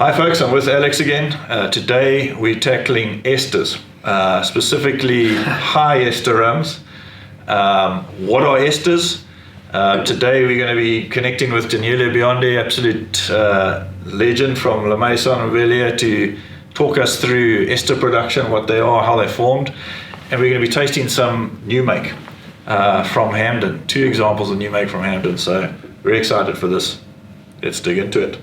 Hi folks, I'm with Alex again. Today we're tackling esters, specifically high ester rums. What are esters? Today we're going to be connecting with Daniele Biondi, absolute legend from La Maison Velier, to talk us through ester production, what they are, how they're formed, and we're going to be tasting some new make from Hamden. 2 examples of new make from Hamden, so very excited for this. Let's dig into it.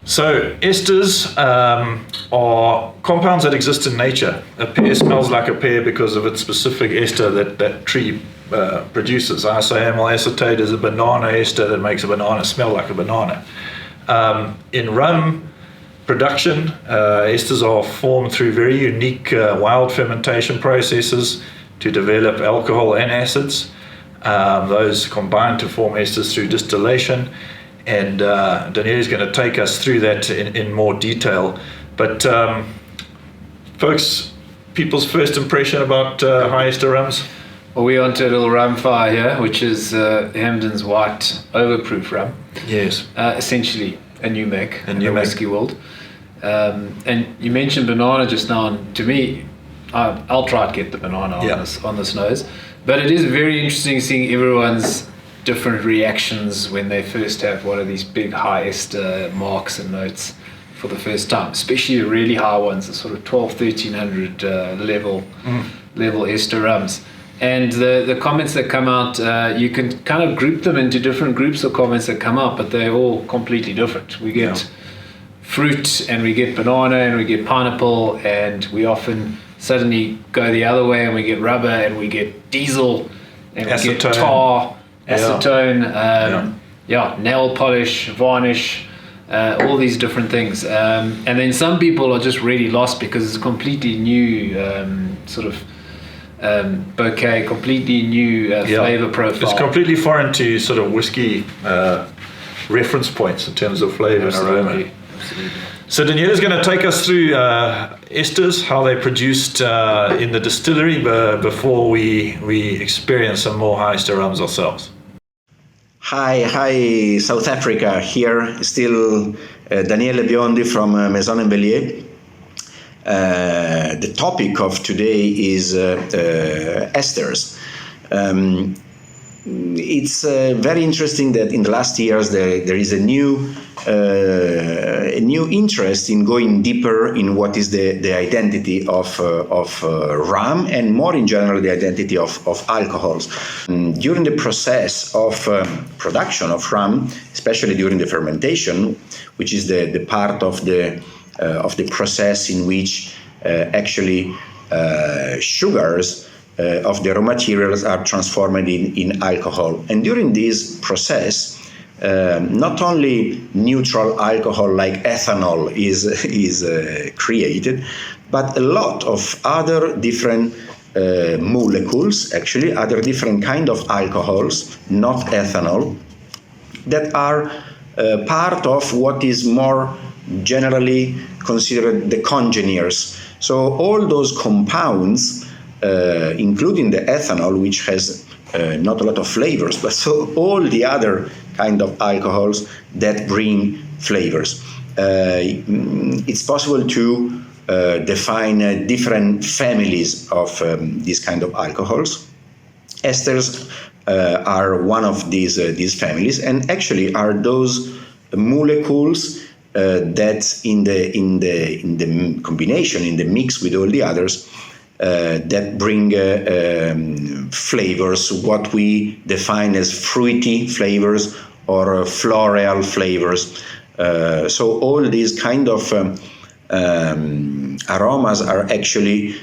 So esters are compounds that exist in nature. A pear smells like a pear because of its specific ester that tree produces. Isoamyl acetate is a banana ester that makes a banana smell like a banana. In rum production, esters are formed through very unique wild fermentation processes to develop alcohol and acids. Those combine to form esters through distillation. And Daniele is going to take us through that in more detail. But folks, people's first impression about high ester rums? Well, we're onto a little rum fire here, which is Hamden's white overproof rum. Yes. Essentially a new make in the whiskey world. And you mentioned banana just now, and to me, I'll try to get the banana on this nose. But it is very interesting seeing everyone's different reactions when they first have one of these big high ester marks and notes for the first time, especially the really high ones, the sort of 1200-1300 level ester rums. And the comments that come out, you can kind of group them into different groups of comments that come out, but they're all completely different. We get fruit, and we get banana, and we get pineapple, and we often suddenly go the other way and we get rubber, and we get diesel, and acetone. We get tar, acetone, nail polish, varnish, all these different things. And then some people are just really lost because it's a completely new bouquet, completely new flavor profile. It's completely foreign to sort of whiskey reference points in terms of flavor and aroma. Absolutely. So Daniele is going to take us through esters, how they're produced in the distillery before we experience some more high ester rums ourselves. Hi, South Africa. Here, still Daniele Biondi from Maison Velier. The topic of today is esters. It's very interesting that in the last years there is a new interest in going deeper in what is the identity of rum, and more in general the identity of alcohols. During the process of production of rum, especially during the fermentation, which is the part of the process in which actually sugars of the raw materials are transformed in alcohol. And during this process, not only neutral alcohol like ethanol is created, but a lot of other different molecules, actually other different kind of alcohols, not ethanol, that are part of what is more generally considered the congeners. So all those compounds, including the ethanol, which has not a lot of flavors, but so all the other kind of alcohols that bring flavors. It's possible to define different families of these kind of alcohols. Esters are one of these families, and actually are those molecules that in the combination, in the mix with all the others, that bring flavors, what we define as fruity flavors or floral flavors. So all these kind of aromas are actually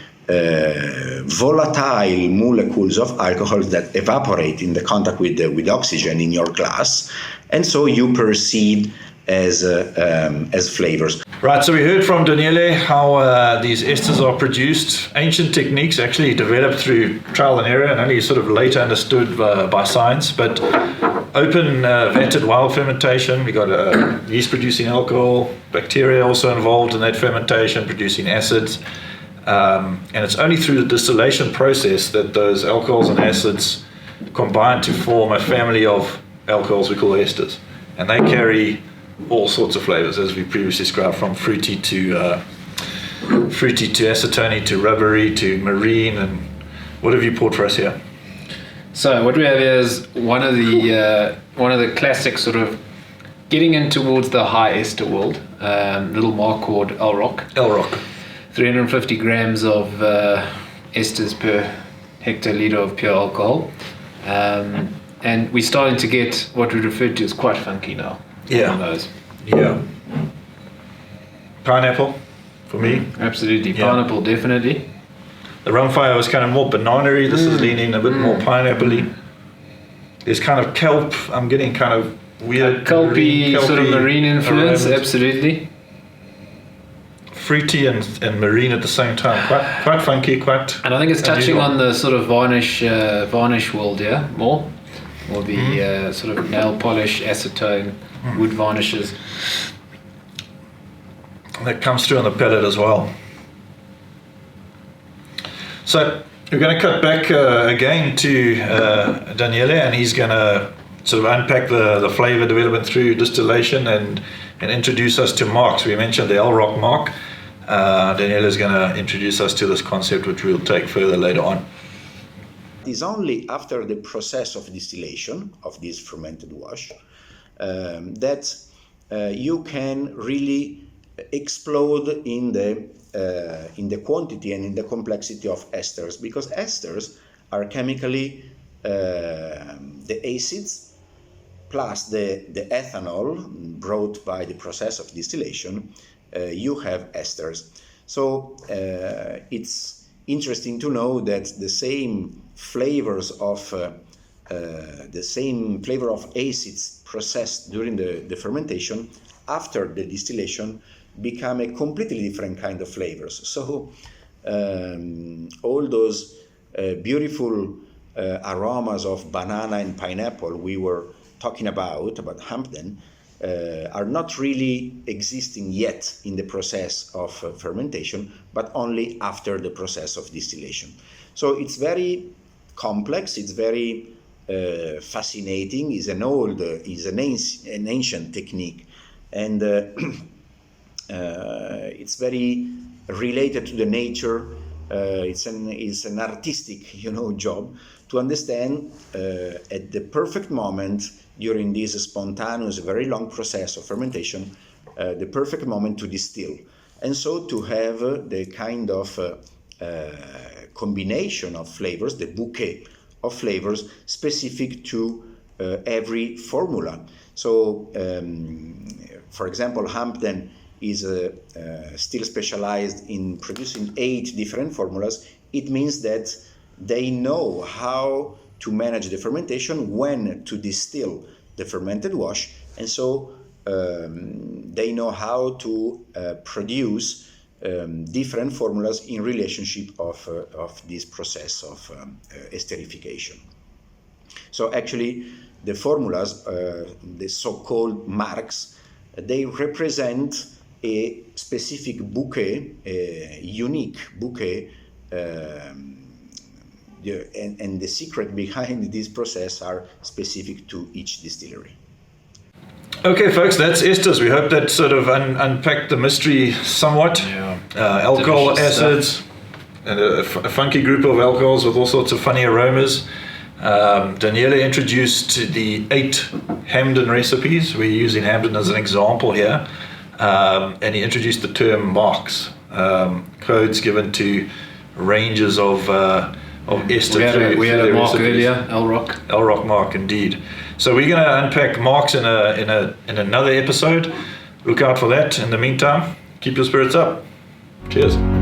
volatile molecules of alcohol that evaporate in the contact with oxygen in your glass, and so you perceive as flavors. Right, so we heard from Daniele how these esters are produced. Ancient techniques actually developed through trial and error and only sort of later understood by science. But open vatted wild fermentation, we got yeast producing alcohol, bacteria also involved in that fermentation, producing acids. And it's only through the distillation process that those alcohols and acids combine to form a family of alcohols we call esters. And they carry all sorts of flavors, as we previously described, from fruity to acetone to rubbery to marine. And what have you poured for us here? So what we have here is one of the classic sort of getting in towards the high ester world. Little mark called El Rock. 350 grams of esters per hectoliter of pure alcohol, and we're starting to get what we refer to as quite funky now. Yeah. Pineapple, for me. Absolutely, pineapple definitely. The rum fire was kind of more banana-y. This is leaning a bit more pineapple-y. There's kind of kelp. I'm getting kind of weird kelpy sort of marine influence. Aromas. Absolutely. Fruity and marine at the same time. Quite funky, quite. And I think it's touching on the sort of varnish world, more the sort of nail polish, acetone, wood varnishes. That comes through on the palate as well. So we're going to cut back again to Daniele, and he's going to sort of unpack the flavor development through distillation and introduce us to marks. We mentioned the El Rock mark. Daniele is going to introduce us to this concept, which we'll take further later on. It is only after the process of distillation of this fermented wash that you can really explode in the quantity and in the complexity of esters, because esters are chemically the acids plus the ethanol brought by the process of distillation. You have esters. So it's interesting to know that the same flavors of acids processed during the fermentation after the distillation become a completely different kind of flavors. So all those beautiful aromas of banana and pineapple we were talking about Hampden, are not really existing yet in the process of fermentation, but only after the process of distillation. So it's very complex, it's very fascinating, is an ancient technique, and it's very related to the nature. It's an artistic, job to understand at the perfect moment during this spontaneous, very long process of fermentation, the perfect moment to distill, and so to have the kind of combination of flavors, the bouquet of flavors specific to every formula. So, for example, Hampden is still specialized in producing 8 different formulas. It means that they know how to manage the fermentation, when to distill the fermented wash, and so they know how to produce different formulas in relationship of this process of esterification. So actually the formulas, the so-called marks, they represent a specific bouquet, a unique bouquet, and the secret behind this process are specific to each distillery. Okay, folks, that's Esters. We hope that sort of unpacked the mystery somewhat. Alcohol, acids, and a funky group of alcohols with all sorts of funny aromas. Daniele introduced the 8 Hampden recipes. We're using Hampden as an example here. And he introduced the term marks, codes given to ranges of ester. We had a mark earlier, El Rock. El Rock mark, indeed. So we're going to unpack marks in another episode. Look out for that. In the meantime, keep your spirits up. Cheers.